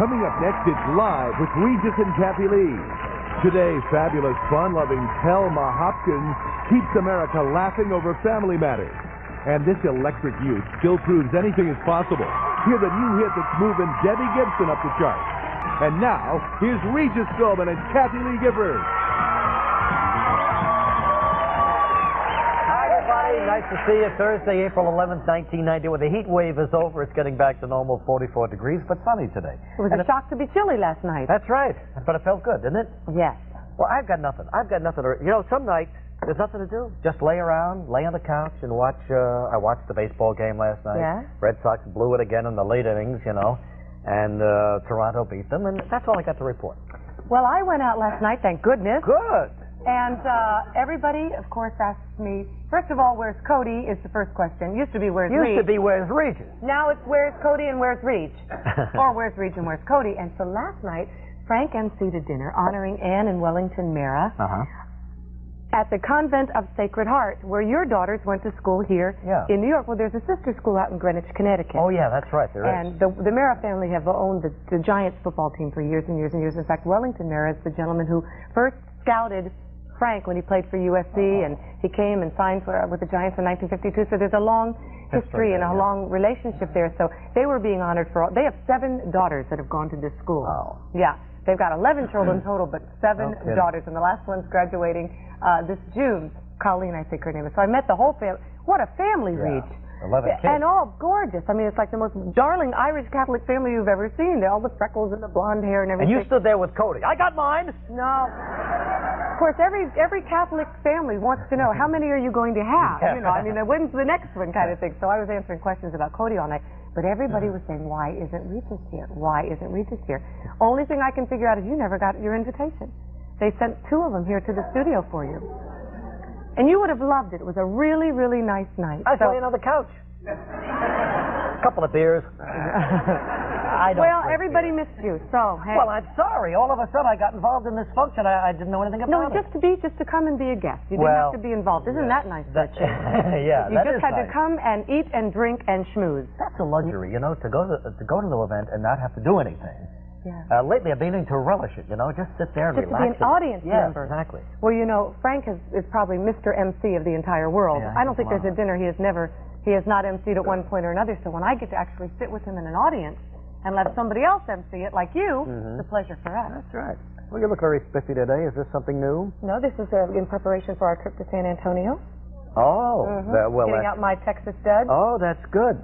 Coming up next, it's Live with Regis and Kathie Lee. Today, fabulous, fun-loving Telma Hopkins keeps America laughing over family matters. And this electric youth still proves anything is possible. Hear the new hit that's moving Debbie Gibson up the charts. And now, here's Regis Philbin and Kathie Lee Gifford. Hi, everybody. Nice to see you. Thursday, April 11th, 1990. When the heat wave is over, it's getting back to normal 44 degrees, but sunny today. It was a shock to be chilly last night. That's right. But it felt good, didn't it? Yes. Well, I've got nothing. You know, some nights, there's nothing to do. Just lay around, lay on the couch, and watch. I watched the baseball game last night. Yeah? Red Sox blew it again in the late innings, you know, and Toronto beat them, and that's all I got to report. Well, I went out last night, thank goodness. Good. And everybody, of course, asked me, first of all, where's Cody is the first question. Used to be where's Regis. Used to be where's Regis. Now it's where's Cody and where's Regis. Or where's Regis and where's Cody. And so last night, Frank emceed a dinner honoring Anne and Wellington Mara. At the Convent of Sacred Heart, where your daughters went to school here in New York. Well, there's a sister school out in Greenwich, Connecticut. Oh, yeah, that's right, there is. And the Mara family have owned the Giants football team for years and years and years. In fact, Wellington Mara is the gentleman who first scouted Frank when he played for USC, and he came and signed with the Giants in 1952. So there's a long history and a long relationship there. So they were being honored for they have 7 daughters that have gone to this school. Oh. Yeah. They've got 11 children total, but 7 daughters, and the last one's graduating this June. Colleen, I think her name is. So I met the whole family. What a family, Reach. 11 kids. And all gorgeous. I mean, it's like the most darling Irish Catholic family you've ever seen. All the freckles and the blonde hair and everything. And you stood there with Cody. I got mine. No. Of course, every Catholic family wants to know, how many are you going to have? You know, I mean, when's the next one kind of thing. So I was answering questions about Cody all night. But everybody was saying, why isn't Regis here? Why isn't Regis here? Only thing I can figure out is you never got your invitation. They sent 2 of them here to the studio for you. And you would have loved it. It was a really, really nice night. I was laying on the couch. A couple of beers. Well, everybody missed you, so hey. Well, I'm sorry. All of a sudden, I got involved in this function. I didn't know anything about it. No, just to come and be a guest. You didn't have to be involved. Isn't that nice? Yeah, you just had to come and eat and drink and schmooze. That's a luxury, you know, to go to the event and not have to do anything. Yeah. Lately, I've been beginning to relish it. You know, just sit there and just relax. Just to be an audience member. Exactly. Well, you know, Frank is probably Mr. MC of the entire world. Yeah, I don't think there's a dinner he has not MC'd at one point or another. So when I get to actually sit with him in an audience and let somebody else MC it, like you, it's a pleasure for us. That's right. Well, you look very spiffy today. Is this something new? No, this is in preparation for our trip to San Antonio. Oh, well, getting out my Texas studs. Oh, that's good.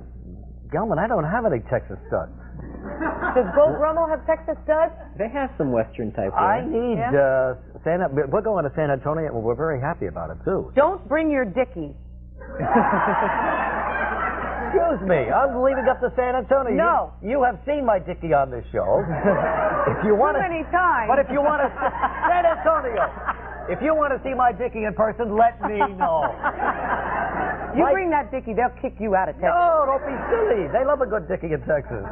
Gelman, I don't have any Texas studs. Does Gold Rummel have Texas studs? They have some Western type. I need we're going to San Antonio. Well, we're very happy about it too. Don't bring your dickies. Excuse me, I'm leaving up to San Antonio. No. You have seen my dickie on this show. If you want too many times. But if you want to San Antonio, if you want to see my dickie in person, let me know. You bring that dickie, they'll kick you out of Texas. No, don't be silly. They love a good dickie in Texas.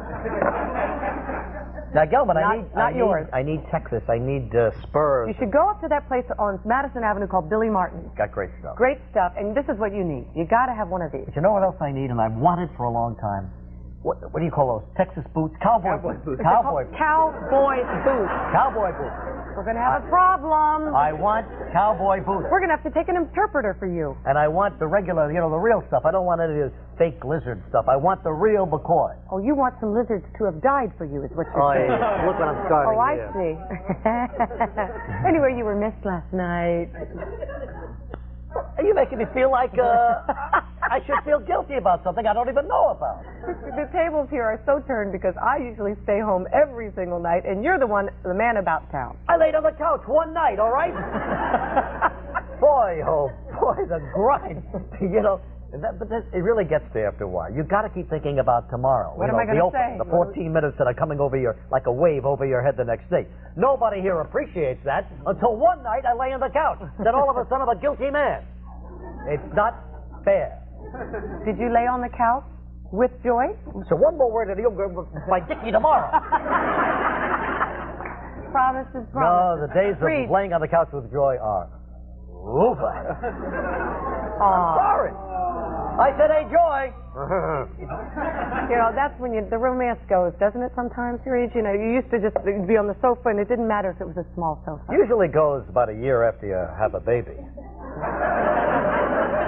Now, Gelman, I need Texas. I need spurs. You should go up to that place on Madison Avenue called Billy Martin's. Got great stuff. Great stuff, and this is what you need. You got to have one of these. But you know what else I need, and I've wanted for a long time? What do you call those? Texas boots? Cowboy boots. Cowboy boots. Cowboy boots. We're going to have a problem. I want cowboy boots. We're going to have to take an interpreter for you. And I want the regular, you know, the real stuff. I don't want any of this fake lizard stuff. I want the real McCoy. Oh, you want some lizards to have died for you, is what you're saying. Look what I'm starting Oh, I see. Anyway, you were missed last night. Are you making me feel like I should feel guilty about something I don't even know about? The tables here are so turned because I usually stay home every single night, and you're the man about town. I laid on the couch one night, all right? Boy, oh boy, the grind. You know, it really gets there after a while. You've got to keep thinking about tomorrow. What am I going to say? The 14 minutes that are coming over like a wave over your head the next day. Nobody here appreciates that until one night I lay on the couch. Then all of a sudden I'm a guilty man. It's not fair. Did you lay on the couch with joy? So one more word and you'll go my dickie tomorrow. Promises. No, the days of laying on the couch with joy are over. I'm sorry. I said, hey, Joy. You know, that's when the romance goes, doesn't it sometimes, Regis? You know, you used to just be on the sofa and it didn't matter if it was a small sofa. Usually goes about a year after you have a baby.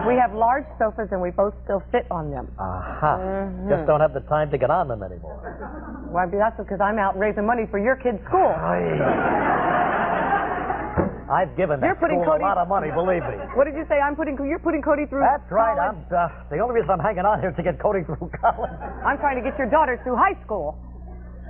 We have large sofas and we both still fit on them. Aha. Just don't have the time to get on them anymore. Well, that's because I'm out raising money for your kid's school. I've given that school a lot of money, believe me. What did you say? You're putting Cody through That's right. college? The only reason I'm hanging on here is to get Cody through college. I'm trying to get your daughter through high school.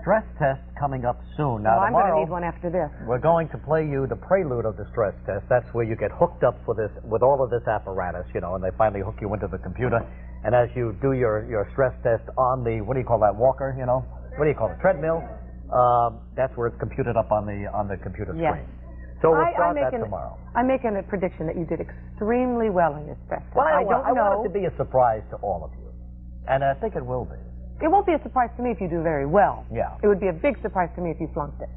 Stress test coming up soon. Now, well, I'm going to tomorrow, need one after this. we're going to play you the prelude of the stress test. That's where you get hooked up with all of this apparatus, you know, and they finally hook you into the computer. And as you do your stress test on the, what do you call that, walker, you know? What do you call it, treadmill? That's where it's computed up on the computer screen. So we'll start that tomorrow. I'm making a prediction that you did extremely well in this test. Well, I don't know. want it to be a surprise to all of you. And I think it will be. It won't be a surprise to me if you do very well. Yeah. It would be a big surprise to me if you flunked it.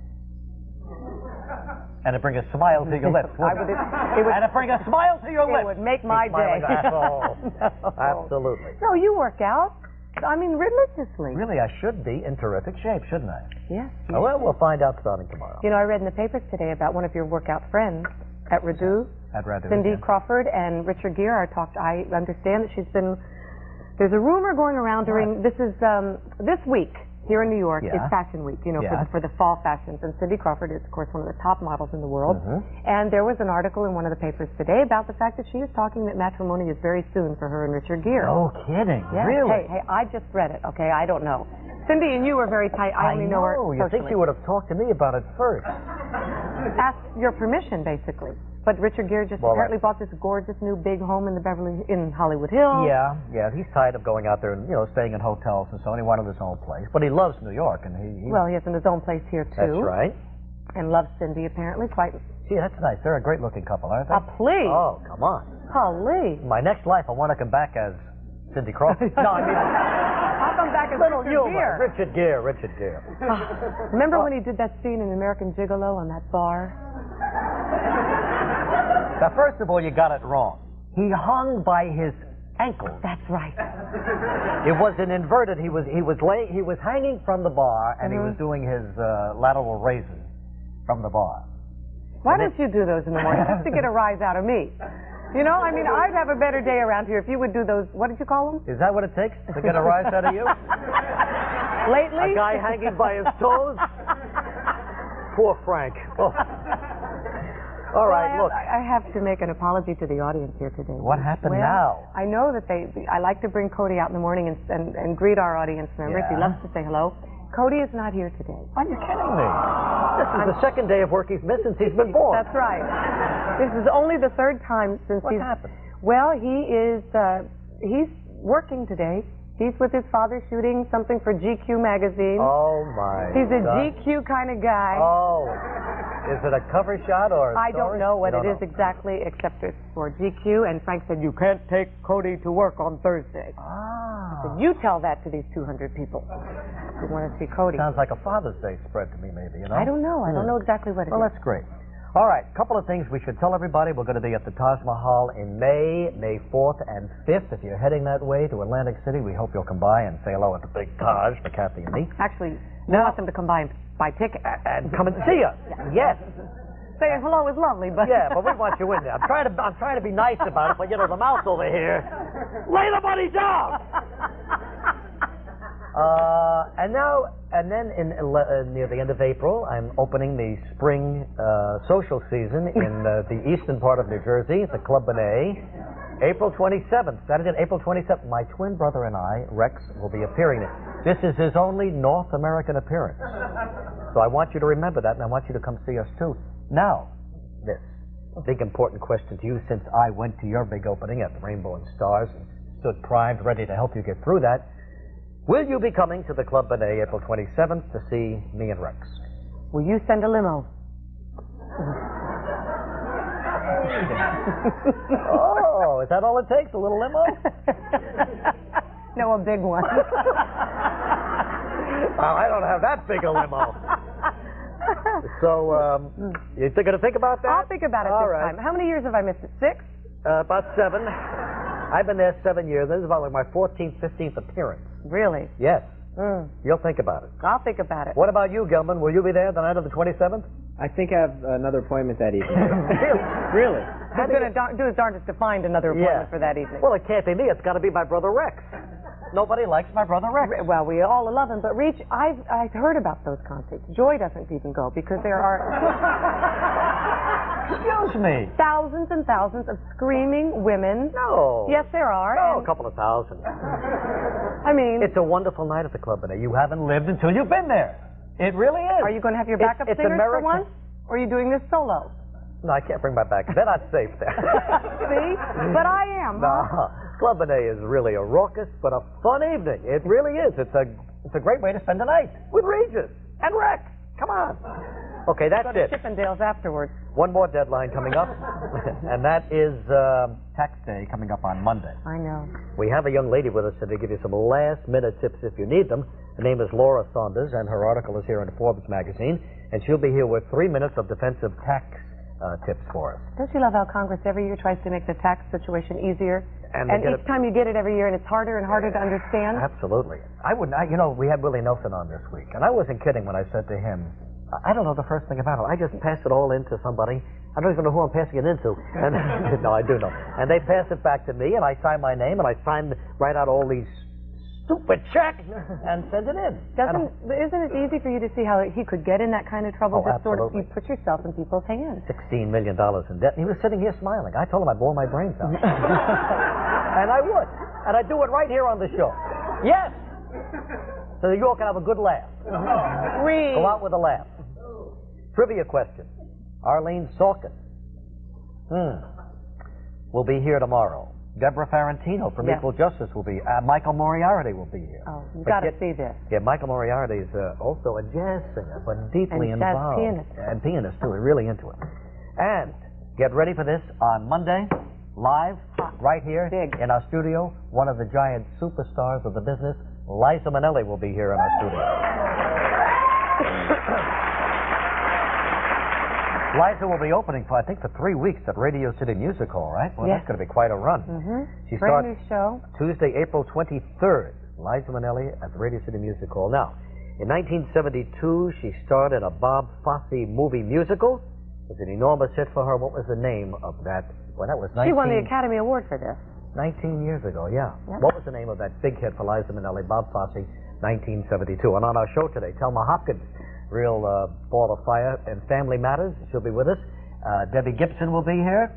And it bring a smile to your lips, wouldn't it? And it bring a smile to your lips. It would make my day. No. Absolutely. No, you work out. I mean, religiously. Really, I should be in terrific shape, shouldn't I? Yes. Oh, well, we'll find out starting tomorrow. You know, I read in the papers today about one of your workout friends at Radu. At Radu. Cindy Crawford and Richard Gere are talked. I understand that she's been. There's a rumor going around during this week here in New York. Yeah. It's Fashion Week, you know, for the fall fashions. And Cindy Crawford is, of course, one of the top models in the world. And there was an article in one of the papers today about the fact that she is talking that matrimony is very soon for her and Richard Gere. No kidding. Yeah. Really? Hey, I just read it. Okay, I don't know. Cindy and you are very tight. I only know her You think socially. you would have talked to me about it first? Ask your permission, basically. But Richard Gere just apparently bought this gorgeous new big home in Hollywood Hills. Yeah. He's tired of going out there and, you know, staying in hotels and so on. He wanted his own place. But he loves New York, and he Well, he has his own place here, too. That's right. And loves Cindy, apparently, quite... Gee, that's nice. They're a great-looking couple, aren't they? Please. Oh, come on. Please. In my next life, I want to come back as Cindy Crawford. No, I mean... I'll come back as Little Richard Gere. Richard Gere. Remember when he did that scene in American Gigolo on that bar? Now, first of all, you got it wrong. He hung by his ankles. That's right. It wasn't inverted. He was hanging from the bar, and he was doing his lateral raises from the bar. Why don't you do those in the morning just to get a rise out of me? You know, I mean, I'd have a better day around here if you would do those. What did you call them? Is that what it takes to get a rise out of you? Lately? A guy hanging by his toes? Poor Frank. Oh. All right, look. I have to make an apology to the audience here today. What happened now? now? I know that I like to bring Cody out in the morning and greet our audience members. He loves to say hello. Cody is not here today. Are you kidding me? This is the second day of work he's missed since he's been born. That's right. This is only the third time since What happened? Well, he's working today. He's with his father shooting something for GQ magazine. Oh, my He's a God. GQ kind of guy. Oh. Is it a cover shot or a I don't story? know what it is know. exactly, except it's for GQ. And Frank said, you can't take Cody to work on Thursday. Ah. So you tell that to these 200 people who want to see Cody. Sounds like a Father's Day spread to me, maybe, you know? I don't know. I don't know exactly what it is. Well, that's great. All right, a couple of things we should tell everybody. We're going to be at the Taj Mahal in May 4th and 5th. If you're heading that way to Atlantic City, we hope you'll come by and say hello at the big Taj for Kathie and me. Actually, we want them to come by and buy tickets. And come and see us. Yes. Saying hello is lovely, but... Yeah, but we want you in there. I'm trying to be nice about it, but, you know, the mouse over here. Lay the money down! And then near the end of April, I'm opening the spring social season in the eastern part of New Jersey, the Club Benet. April 27th, Saturday, April 27th, my twin brother and I, Rex, will be appearing there. This is his only North American appearance. So I want you to remember that, and I want you to come see us, too. Now, this big important question to you, since I went to your big opening at the Rainbow and Stars and stood primed, ready to help you get through that. Will you be coming to the Club Benet April 27th to see me and Rex? Will you send a limo? Oh, is that all it takes, a little limo? No, a big one. Well, I don't have that big a limo. So, you're going to think about that? I'll think about it all this right. time. How many years have I missed it? 6? About 7. I've been there 7 years. This is about like my 14th, 15th appearance. Really? Yes. Mm. You'll think about it. I'll think about it. What about you, Gilman? Will you be there the night of the 27th? I think I have another appointment that evening. Really? He's going to do his darndest to find another appointment for that evening. Well, it can't be me. It's got to be my brother Rex. Nobody likes my brother Rex. Well, we all love him, but Reach, I've heard about those concerts. Joy doesn't even go because there are Excuse me. thousands and thousands of screaming women. No. Yes, there are. No, and- a couple of thousand. I mean, It's a wonderful night at the club today. You haven't lived until you've been there. It really is. are you going to have your backup it's singers for American. once? Or are you doing this solo? No, I can't bring my back. They're not safe there. See? But I am. No, Huh? Club Day is really a raucous but a fun evening. It really is. It's a great way to spend the night with Regis and Rex. Come on. Okay, that's Go to it. Chippendales afterwards. One more deadline coming up, and that is tax day coming up on Monday. I know. We have a young lady with us today to give you some last-minute tips if you need them. Her name is Laura Saunders, and her article is here in Forbes magazine, and she'll be here with 3 minutes of defensive tax tips for us. Don't you love how Congress every year tries to make the tax situation easier? And And each time you get it every year, and it's harder and harder to understand. Absolutely. We had Willie Nelson on this week, and I wasn't kidding when I said to him, I don't know the first thing about it. I just pass it all into somebody. I don't even know who I'm passing it into. And no, I do know. And they pass it back to me, and I sign my name, and I write out all these stupid checks and send it in. Isn't it easy for you to see how he could get in that kind of trouble? Oh, Just sort of, absolutely. you put yourself in people's hands. $16 million in debt. And he was sitting here smiling. I told him I'd blow my brains out. And I would. And I'd do it right here on the show. Yes! So you all can have a good laugh. Go out with a laugh. Trivia question. Arlene Sorkin will be here tomorrow. Deborah Farentino from Yes. Equal Justice will be. Michael Moriarty will be here. Oh, you've But got to yet- see this. Yeah, Michael Moriarty is also a jazz singer, but deeply And jazz involved. pianist. And pianist, too. He's really into it. And get ready for this on Monday, live, right here Big. in our studio. One of the giant superstars of the business, Liza Minnelli, will be here in our studio. Liza will be opening for, I think, for 3 weeks at Radio City Music Hall, right? Well, Yes. that's going to be quite a run. Mm-hmm. She Brand starts new show. Tuesday, April 23rd. Liza Minnelli at the Radio City Music Hall. Now, in 1972, she starred in a Bob Fosse movie musical. It was an enormous hit for her. What was the name of that? Well, that was 19... She won the Academy Award for this. 19 years ago, yeah. Yep. What was the name of that big hit for Liza Minnelli, Bob Fosse, 1972? And on our show today, Telma Hopkins, real ball of fire in Family Matters. She'll be with us. Debbie Gibson will be here.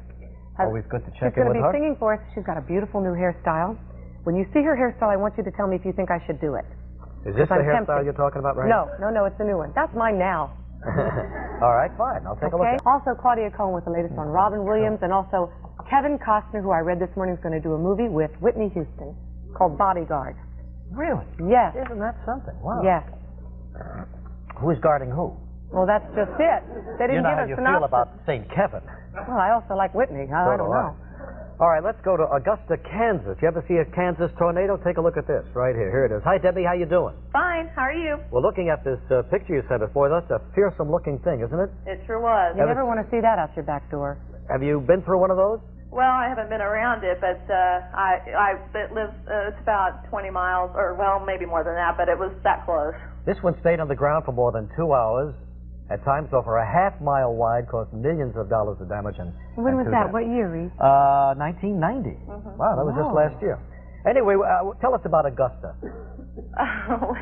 Always good to check She's in going with to be her. singing for us. She's got a beautiful new hairstyle. When you see her hairstyle, I want you to tell me if you think I should do it. Is this the I'm hairstyle tempted. you're talking about right No, it's the new one. That's mine now. All right, fine. I'll take a look Okay. at it. Also, Claudia Cohen with the latest on Robin Williams, and also Kevin Costner, who I read this morning, is going to do a movie with Whitney Houston called Bodyguard. Really? Yes. Isn't that something? Wow. Yes. Who's guarding who? Well, that's just it. They You didn't know give how us you synopsis. feel about St. Kevin. Well, I also like Whitney. I So don't do I. know. All right, let's go to Augusta, Kansas. You ever see a Kansas tornado? Take a look at this right here. Here it is. Hi, Debbie. How you doing? Fine. How are you? Well, looking at this picture you sent us, boy, that's a fearsome-looking thing, isn't it? It sure was. You never want to see that out your back door. Have you been through one of those? Well, I haven't been around it, but it lives. It's about 20 miles, or well, maybe more than that, but it was that close. This one stayed on the ground for more than 2 hours, at times over a half-mile wide, caused millions of dollars of damage. And When was two that? deaths. What year, Reese? 1990. Wow, that was just Wow. last year. Anyway, tell us about Augusta. Well,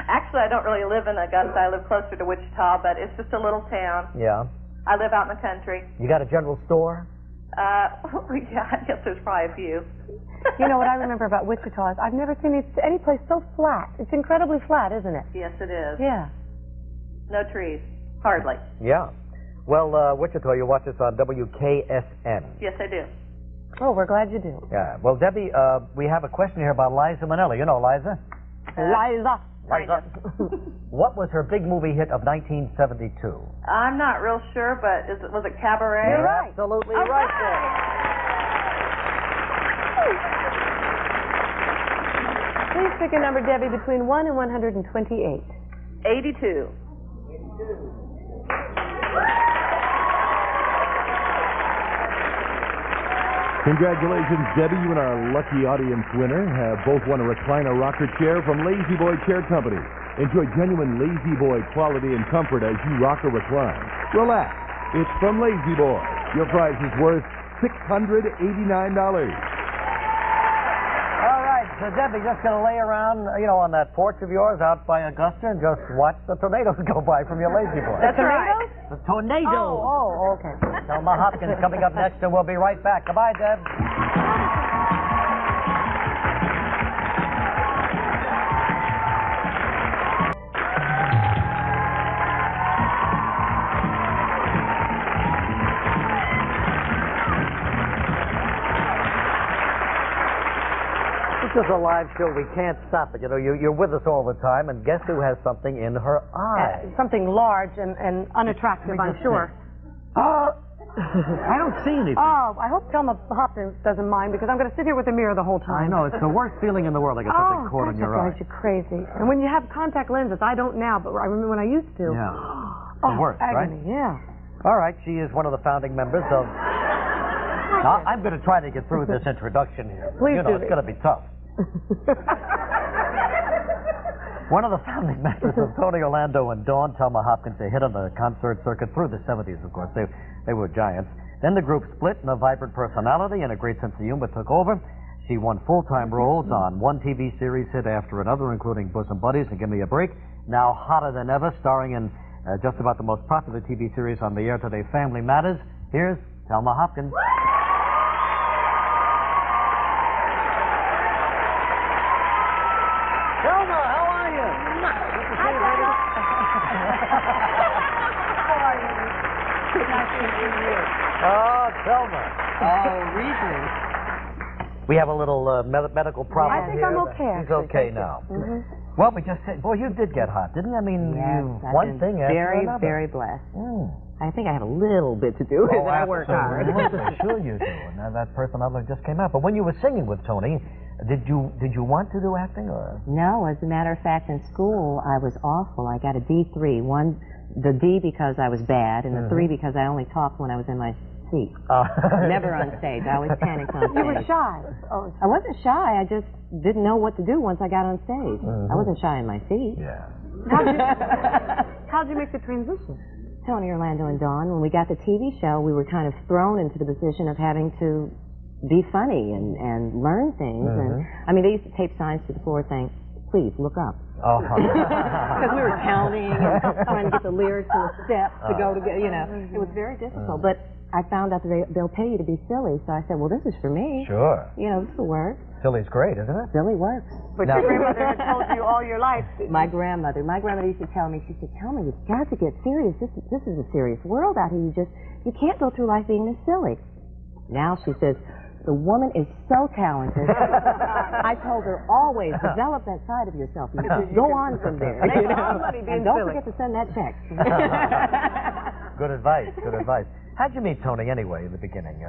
actually, I don't really live in Augusta. I live closer to Wichita, but it's just a little town. Yeah. I live out in the country. You got a general store? Yeah, I guess there's probably a few. You know what I remember about Wichita is I've never seen any place so flat. It's incredibly flat, isn't it? Yes, it is. Yeah. No trees, hardly. Yeah. Well, Wichita, you watch us on WKSN. Yes, I do. Oh, we're glad you do. Yeah. Well, Debbie, we have a question here about Liza Minnelli. You know Liza? Liza. Liza. What was her big movie hit of 1972? I'm not real sure, but was it Cabaret? You're right. absolutely All right right. there. Please pick a number, Debbie, between 1 and 128. 82. Congratulations, Debbie. You and our lucky audience winner have both won a recliner rocker chair from Lazy Boy Chair Company. Enjoy genuine Lazy Boy quality and comfort as you rock or recline. Relax. It's from Lazy Boy. Your prize is worth $689. All right, so Debbie, just going to lay around, on that porch of yours out by Augusta and just watch the tornadoes go by from your Lazy Boy. That's right. The tornadoes. Oh, okay. Telma Hopkins coming up next, and we'll be right back. Goodbye, Deb. This is a live show. We can't stop it. You're with us all the time, and guess who has something in her eye? Something large and unattractive, I'm sure. I don't see anything. Oh, I hope Telma Hopkins doesn't mind, because I'm going to sit here with a mirror the whole time. I know. It's the worst feeling in the world. I got something caught in your eye. That drives you crazy. And when you have contact lenses, I don't now, but I remember when I used to. Yeah. The worst, agony, right? Yeah. All right. She is one of the founding members of... Now, I'm going to try to get through this introduction here. Please do. It's going to be tough. One of the founding members of Tony Orlando and Dawn, Telma Hopkins, they hit on the concert circuit through the 70s, of course. They were giants. Then the group split, and a vibrant personality and a great sense of humor took over. She won full-time roles on one TV series hit after another, including Bosom Buddies and Give Me a Break. Now hotter than ever, starring in just about the most popular TV series on the air today, Family Matters. Here's Telma Hopkins. Telma, how are you? Hi, Telma. How are you? Nice to meet you. Oh, Telma. Oh, Regis. We have a little medical problem I think here. I'm okay. He's okay now. Well, we just said, boy, you did get hot, didn't you? I mean, one thing after another. Very blessed. I think I had a little bit to do with it. I work hard. Sure you do. Now that personality just came out. But when you were singing with Tony, did you want to do acting or? No, as a matter of fact, in school I was awful. I got a D3. The D because I was bad, and the 3 because I only talked when I was in my seat. Never on stage. I always panicked on stage. You were shy. Oh, I wasn't shy. I just didn't know what to do once I got on stage. I wasn't shy in my seat. Yeah. How'd you make the transition? Tony, Orlando, and Dawn, when we got the TV show, we were kind of thrown into the position of having to be funny and learn things. And I mean, they used to tape signs to the floor saying, "Please look up." Oh. Because we were counting and trying to get the lyrics to a step to go together. It was very difficult. But I found out that they'll pay you to be silly, so I said, "Well, this is for me." Sure. This will work. Silly's great, isn't it? Silly works. But your grandmother had told you all your life. My grandmother used to tell me, she said, "Tell me, you've got to get serious. This is a serious world out here. You can't go through life being this silly." Now she says, "The woman is so talented." I told her, always develop that side of yourself. You go on from there. And don't forget to send that check. Good advice. Good advice. How'd you meet Tony anyway in the beginning?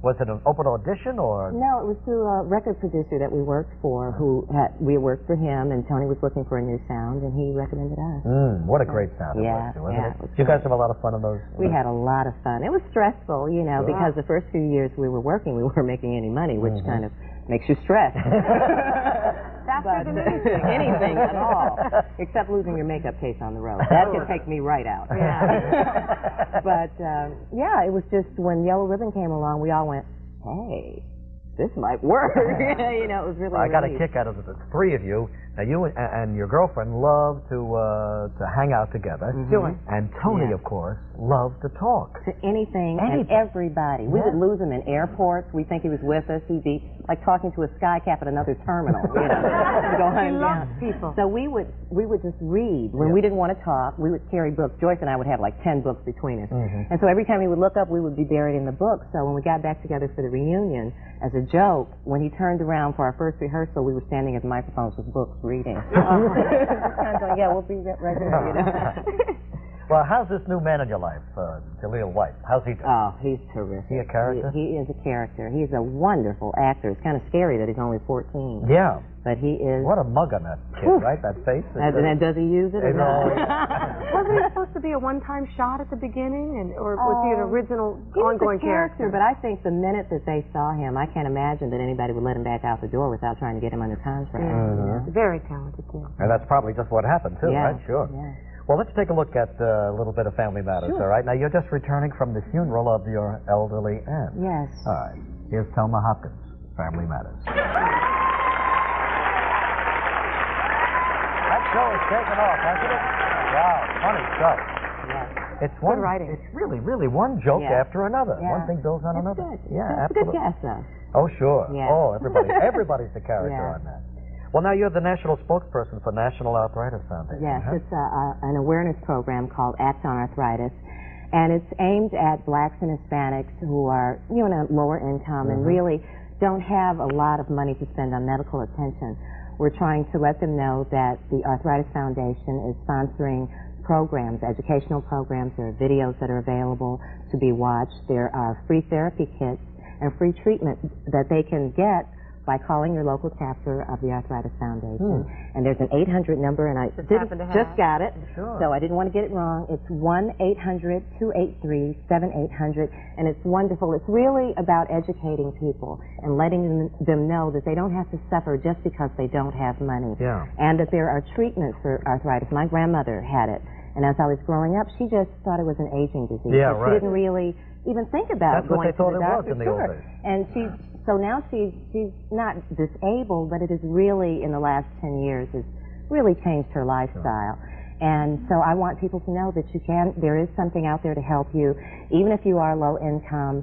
Was it an open audition or? No, it was through a record producer that we worked for. We worked for him, and Tony was looking for a new sound, and he recommended us. What a great sound it was, wasn't it? Was you guys have a lot of fun on those? We had a lot of fun. It was stressful, because the first few years we were working, we weren't making any money, which kind of makes you stressed. Faster than anything. Anything at all, except losing your makeup case on the road. That could take me right out. Yeah. But it was just when Yellow Ribbon came along, we all went, "Hey, this might work." It was really. I got a kick out of the three of you. Now you and your girlfriend love to hang out together. And Tony, of course, loved to talk. To anything and everybody. We would lose him in airports. We'd think he was with us. He'd be like talking to a sky cap at another terminal. Go He down. loves people. So we would just read. When we didn't want to talk, we would carry books. Joyce and I would have like 10 books between us. And so every time he would look up, we would be buried in the book. So when we got back together for the reunion, as a joke, when he turned around for our first rehearsal, we were standing at the microphones with books reading. Just kind of going, yeah, we'll be right here. Well, how's this new man in your life, Jaleel White? How's he doing? Oh, he's terrific. He a character? He is a character. He's a wonderful actor. It's kind of scary that he's only 14. Yeah. But he is. What a mug on that kid, right? That face. And does he use it or not? Wasn't it supposed to be a one-time shot at the beginning, or was he an original ongoing character? But I think the minute that they saw him, I can't imagine that anybody would let him back out the door without trying to get him under contract. Mm-hmm. Very talented too. And that's probably just what happened too, right? Sure. Yeah. Well, let's take a look at a little bit of Family Matters, all right? Now, you're just returning from the funeral of your elderly aunt. Yes. All right. Here's Telma Hopkins, Family Matters. That show is taken off, hasn't it? Wow, funny stuff. Yes. It's one, good writing. It's really, really one joke after another. Yeah. One thing builds on It's another. good. Yeah, It's a good absolutely. guess, though. Oh, sure. Yeah. Oh, everybody's the character on that. Well, now you're the national spokesperson for National Arthritis Foundation. Yes, huh? it's an awareness program called Act on Arthritis, and it's aimed at blacks and Hispanics who are, in a lower income and really don't have a lot of money to spend on medical attention. We're trying to let them know that the Arthritis Foundation is sponsoring programs, educational programs. There are videos that are available to be watched. There are free therapy kits and free treatment that they can get by calling your local chapter of the Arthritis Foundation. And there's an 800 number, and I just got it, so I didn't want to get it wrong. It's 1-800-283-7800, and it's wonderful. It's really about educating people and letting them know that they don't have to suffer just because they don't have money, and that there are treatments for arthritis. My grandmother had it, and as I was growing up, she just thought it was an aging disease. Yeah, She didn't really even think about going to the doctor. That's what they thought it was in the old days. And so now she's not disabled, but it has really, in the last 10 years, has really changed her lifestyle. And so I want people to know that there is something out there to help you. Even if you are low income,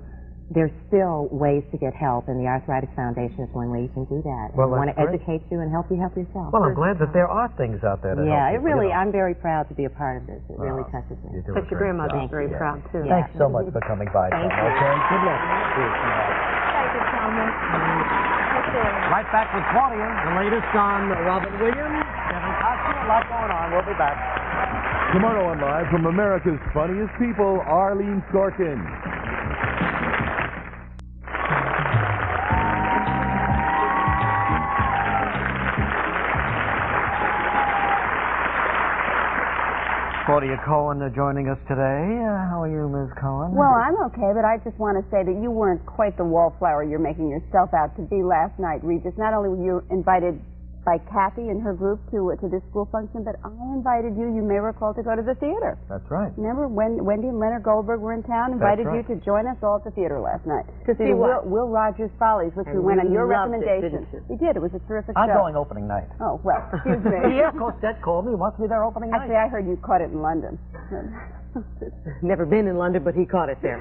there's still ways to get help, and the Arthritis Foundation is one way you can do that. Well, we want to that's great. educate you and help you help yourself. Well, I'm glad that there are things out there to help Yeah, you. it really, I'm very proud to be a part of this. It really touches me. But your grandmother's very proud too. Thanks so much for coming by. Thank you. Okay, good luck. Thank you, Telma. Right back with Claudia, the latest on Robin Williams, Kevin Costner, a lot going on. We'll be back. Tomorrow on Live from America's Funniest People, Arlene Sorkin. Claudia Cohen joining us today. How are you, Ms. Cohen? Well, I'm okay, but I just want to say that you weren't quite the wallflower you're making yourself out to be last night, Regis. Not only were you invited by Kathie and her group to this school function, but I invited you, you may recall, to go to the theater. That's right. Remember when Wendy and Leonard Goldberg were in town, invited you to join us all at the theater last night. To see what? Will Rogers Follies, which we went on your recommendation. We did. It was a terrific show. I'm going opening night. Oh, well, excuse me. Yeah, of course, Dad called me. He wants me there opening night. Actually, I heard you caught it in London. Never been in London, but he caught it there.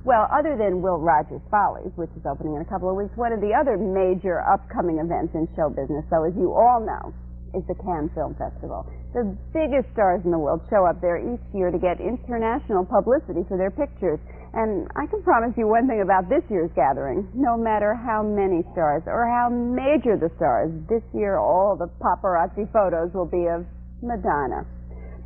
Well, other than Will Rogers Follies, which is opening in a couple of weeks, one of the other major upcoming events in show business, though, as you all know, is the Cannes Film Festival. The biggest stars in the world show up there each year to get international publicity for their pictures. And I can promise you one thing about this year's gathering. No matter how many stars or how major the stars, this year all the paparazzi photos will be of Madonna.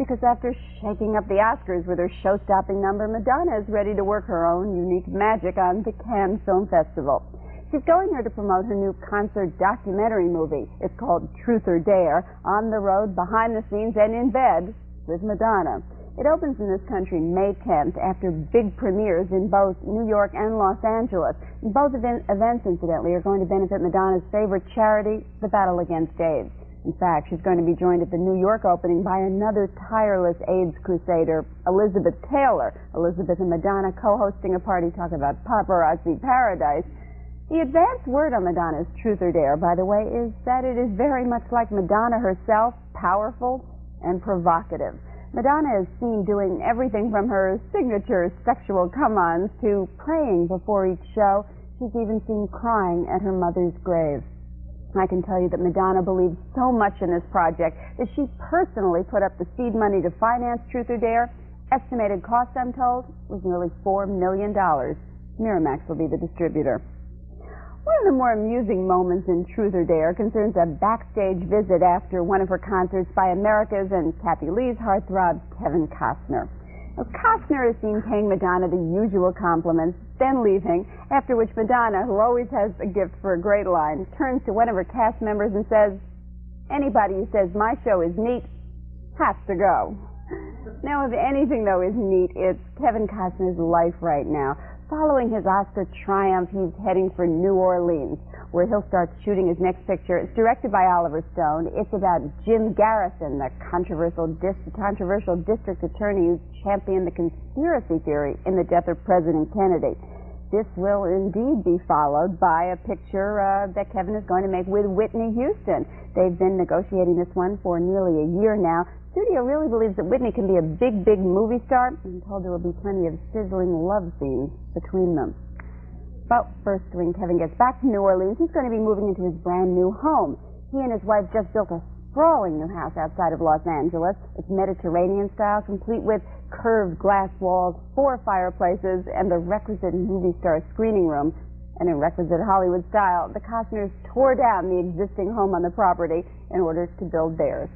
Because after shaking up the Oscars with her show-stopping number, Madonna is ready to work her own unique magic on the Cannes Film Festival. She's going there to promote her new concert documentary movie. It's called Truth or Dare, on the road, behind the scenes, and in bed with Madonna. It opens in this country May 10th after big premieres in both New York and Los Angeles. Both events, incidentally, are going to benefit Madonna's favorite charity, the battle against AIDS. In fact, she's going to be joined at the New York opening by another tireless AIDS crusader, Elizabeth Taylor. Elizabeth and Madonna co-hosting a party. Talk about paparazzi paradise. The advance word on Madonna's Truth or Dare, by the way, is that it is very much like Madonna herself, powerful and provocative. Madonna is seen doing everything from her signature sexual come-ons to praying before each show. She's even seen crying at her mother's grave. I can tell you that Madonna believes so much in this project that she personally put up the seed money to finance Truth or Dare. Estimated cost, I'm told, was nearly $4 million. Miramax will be the distributor. One of the more amusing moments in Truth or Dare concerns a backstage visit after one of her concerts by America's and Kathie Lee's heartthrob, Kevin Costner. Now, Costner is seen paying Madonna the usual compliments, then leaving, after which Madonna, who always has a gift for a great line, turns to one of her cast members and says, "Anybody who says my show is neat has to go." Now, if anything, though, is neat, it's Kevin Costner's life right now. Following his Oscar triumph, he's heading for New Orleans, where he'll start shooting his next picture. It's directed by Oliver Stone. It's about Jim Garrison, the controversial district attorney who championed the conspiracy theory in the death of President Kennedy. This will indeed be followed by a picture that Kevin is going to make with Whitney Houston. They've been negotiating this one for nearly a year now. Studio really believes that Whitney can be a big, big movie star. I'm told there will be plenty of sizzling love scenes between them. But first, when Kevin gets back to New Orleans, he's going to be moving into his brand new home. He and his wife just built a sprawling new house outside of Los Angeles. It's Mediterranean style, complete with curved glass walls, 4 fireplaces, and the requisite movie star screening room. And in requisite Hollywood style, the Costners tore down the existing home on the property in order to build theirs.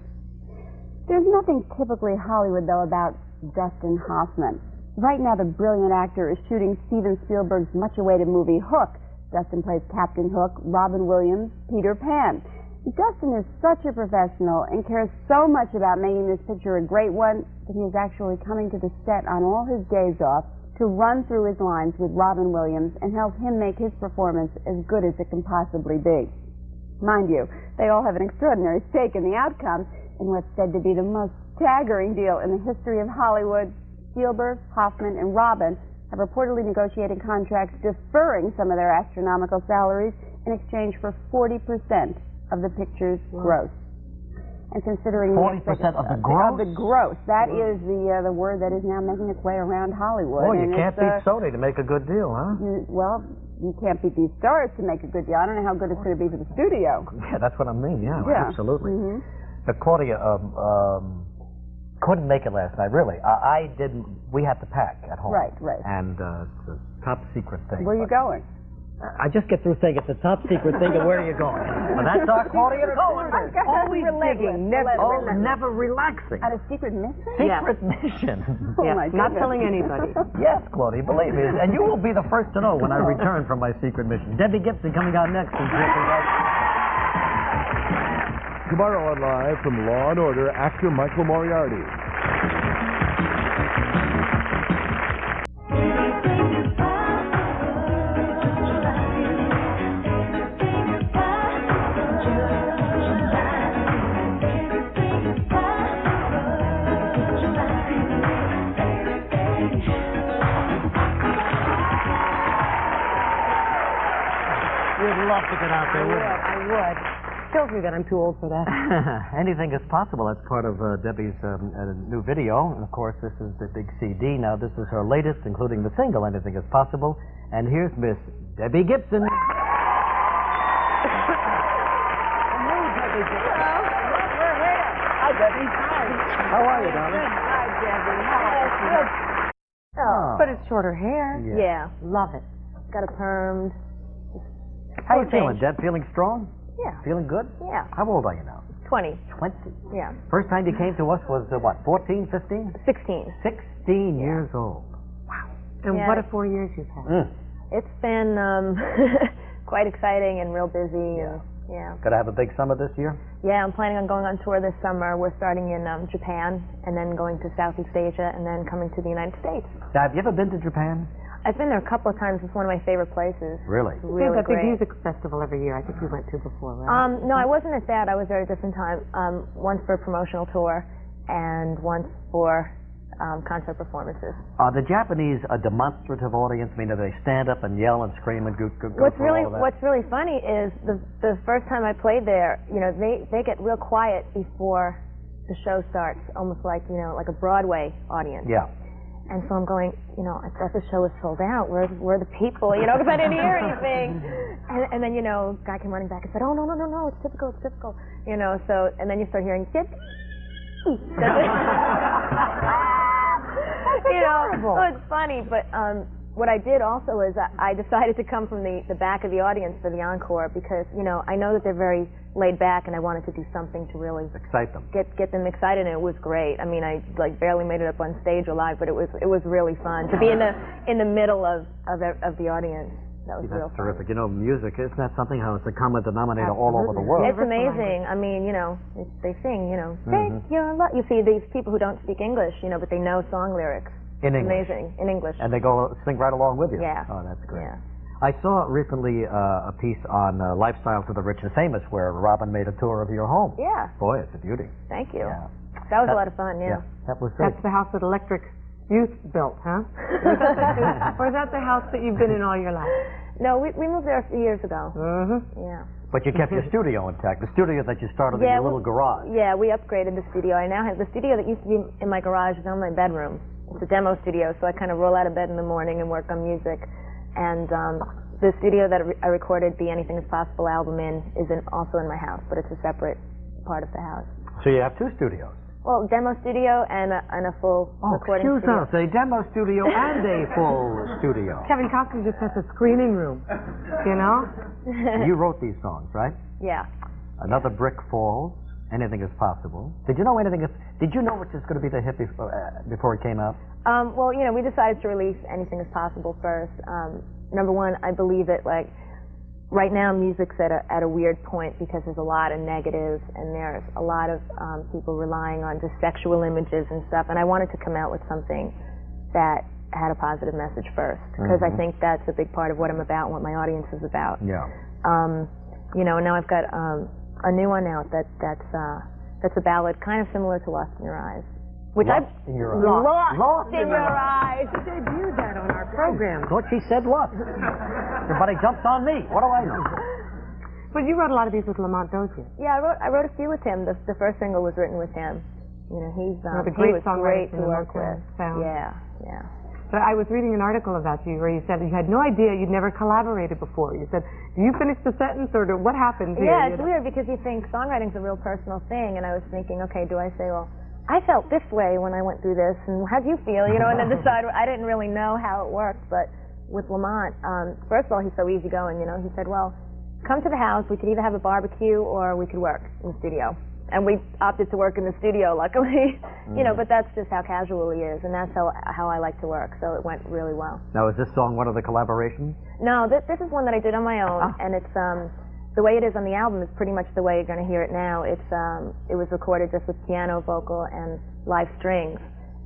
There's nothing typically Hollywood, though, about Dustin Hoffman. Right now, the brilliant actor is shooting Steven Spielberg's much-awaited movie Hook. Dustin plays Captain Hook, Robin Williams, Peter Pan. Dustin is such a professional and cares so much about making this picture a great one that he is actually coming to the set on all his days off to run through his lines with Robin Williams and help him make his performance as good as it can possibly be. Mind you, they all have an extraordinary stake in the outcome in what's said to be the most staggering deal in the history of Hollywood. Spielberg, Hoffman, and Robin have reportedly negotiated contracts deferring some of their astronomical salaries in exchange for 40% of the picture's gross. And considering 40% of the gross? Of the gross. That is the word that is now making its way around Hollywood. Well, you can't beat Sony to make a good deal, huh? You can't beat these stars to make a good deal. I don't know how good it's going to be for the studio. Yeah, that's what I mean, yeah. Absolutely. Mm-hmm. Claudia couldn't make it last night, really. I didn't. We had to pack at home. Right. And it's a top secret thing. Where are you going? I just get through saying it's a top secret thing, and where are you going? Well, that's our Claudia Cohen. Always digging, never relaxing. At a secret mission? Secret mission. Oh, my goodness. Not telling anybody. Yes, Claudia, believe me. And you will be the first to know when I return from my secret mission. Debbie Gibson coming on next. Tomorrow on Live from Law & Order, actor Michael Moriarty. You'd love to get out there, wouldn't you? I would. Kills me that I'm too old for that. Anything is possible. That's part of Debbie's new video. And, of course, this is the big CD. Now, this is her latest, including the single, Anything is Possible. And here's Miss Debbie Gibson. Hi, Debbie. Hi. How are you, darling? Hi, Debbie. How are you? Oh. But it's shorter hair. Yeah. Love it. Got it permed. How you feeling, Deb? Feeling strong? Yeah. Feeling good? Yeah. How old are you now? 20. 20. Yeah. First time you came to us was, 14, 15? 16. 16 years old. And Yeah. what a 4 years you've had. It's been quite exciting and real busy. And, Gonna have a big summer this year? Yeah, I'm planning on going on tour this summer. We're starting in Japan and then going to Southeast Asia and then coming to the United States. Now, have you ever been to Japan? I've been there a couple of times. It's one of my favorite places. Really? Really There's that big great. music festival every year. I think you went to before, right? No, I wasn't at that. I was there a different time. Once for a promotional tour and once for concert performances. Are the Japanese a demonstrative audience? I mean, do they stand up and yell and scream and go What's through really all of that? What's really funny is the first time I played there, they get real quiet before the show starts, almost like like a Broadway audience. Yeah. And so I'm going, I thought the show was sold out. Where are the people? Because I didn't hear anything. And then guy came running back and said, "Oh no, it's typical, it's typical." So and then you start hearing Horrible. So it's funny, but what I did also is I decided to come from the back of the audience for the encore because, you know, I know that they're very laid back and I wanted to do something to really excite them. Get them excited, and it was great. I mean, I like barely made it up on stage or live, but it was really fun to be in the middle of the audience. That was real fun. Terrific. You know, music, isn't that something how it's a common denominator all over the world? It's amazing. I mean, you know, they sing, you know, take your love. You see these people who don't speak English, you know, but they know song lyrics. In English. Amazing. In English. And they go sing right along with you. Yeah. Oh, that's great. Yeah. I saw recently a piece on Lifestyle to the Rich and Famous where Robin made a tour of your home. Yeah. Boy, it's a beauty. Thank you. Yeah. That was a lot of fun, yeah. That was great. That's the house that Electric Youth built, huh? Or is that the house that you've been in all your life? No, we moved there a few years ago. Mm-hmm. Yeah. But you kept your studio intact, the studio that you started in your little garage. Yeah, we upgraded the studio. I now have the studio that used to be in my garage is now my bedroom. It's a demo studio, so I kind of roll out of bed in the morning and work on music. And the studio that I recorded the Anything Is Possible album in is also in my house, but it's a separate part of the house. So you have two studios. Well, demo studio and a full recording excuse studio. us, a demo studio and a full studio. Kevin Costner just has a screening room, you know? You wrote these songs, right? Yeah. Another Brick Falls, Anything Is Possible. Did you know Did you know which is going to be the hit before it came out? Well, you know, we decided to release Anything Is Possible first. Number one, I believe that, like, right now music's at a weird point because there's a lot of negatives and there's a lot of people relying on just sexual images and stuff, and I wanted to come out with something that had a positive message first because I think that's a big part of what I'm about and what my audience is about. Yeah. You know, now I've got a new one out that's a ballad kind of similar to Lost in Your Eyes. Which Lost in Your Eyes. Lost in Your Eyes. We debuted that on our program. Thought she said lost. Everybody jumped on me. What do I know? But you wrote a lot of these with Lamont Dozier. Yeah, I wrote a few with him. The first single was written with him. You know, he was great to work with. Yeah. But I was reading an article about you where you said you had no idea you'd never collaborated before. You said, do you finish the sentence or what happens here? Yeah, it's weird because you think songwriting's a real personal thing, and I was thinking, okay, do I say, well, I felt this way when I went through this, and how'd you feel? You know, and then decide. I didn't really know how it worked, but with Lamont, first of all, he's so easygoing. You know, he said, well, come to the house. We could either have a barbecue or we could work in the studio. And we opted to work in the studio, luckily. You know, but that's just how casual he is, and that's how I like to work. So it went really well. Now, is this song one of the collaborations? No, this is one that I did on my own, and it's the way it is on the album is pretty much the way you're going to hear it now. It was recorded just with piano, vocal, and live strings.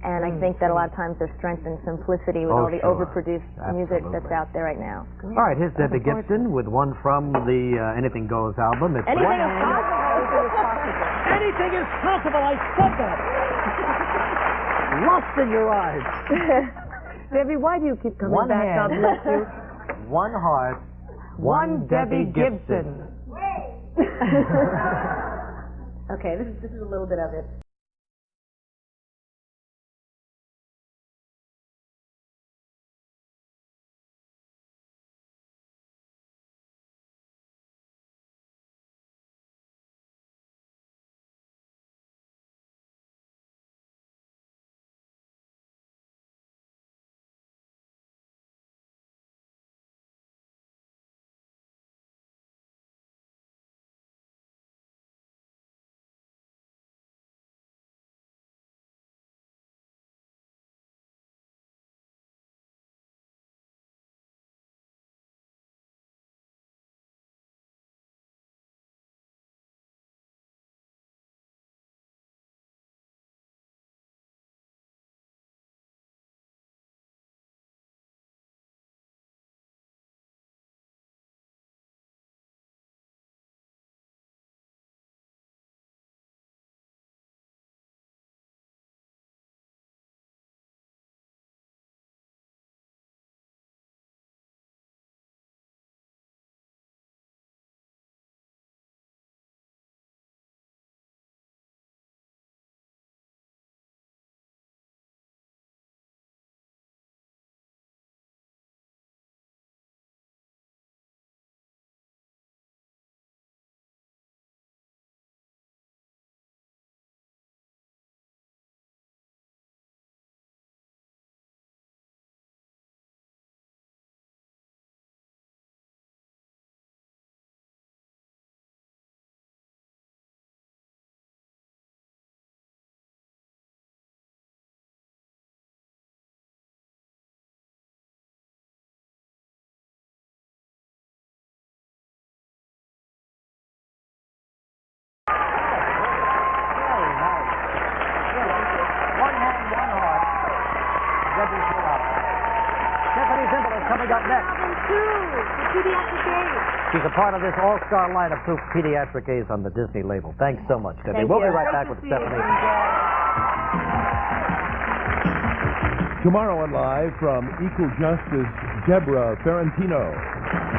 And I think that a lot of times there's strength and simplicity with all the overproduced music that's out there right now. All right, here's Debbie Gibson with one from the Anything Goes album. It's Anything is possible. Anything is possible. I said that. Lost in Your Eyes. Debbie, why do you keep coming One back? hand. God bless you. One heart. One Debbie Gibson. Okay, this is a little bit of it. Coming up next. She's a part of this all-star lineup through Pediatric A's on the Disney label. Thanks so much, Debbie. We'll be right back with Stephanie. Tomorrow on Live from Equal Justice, Deborah Ferrantino.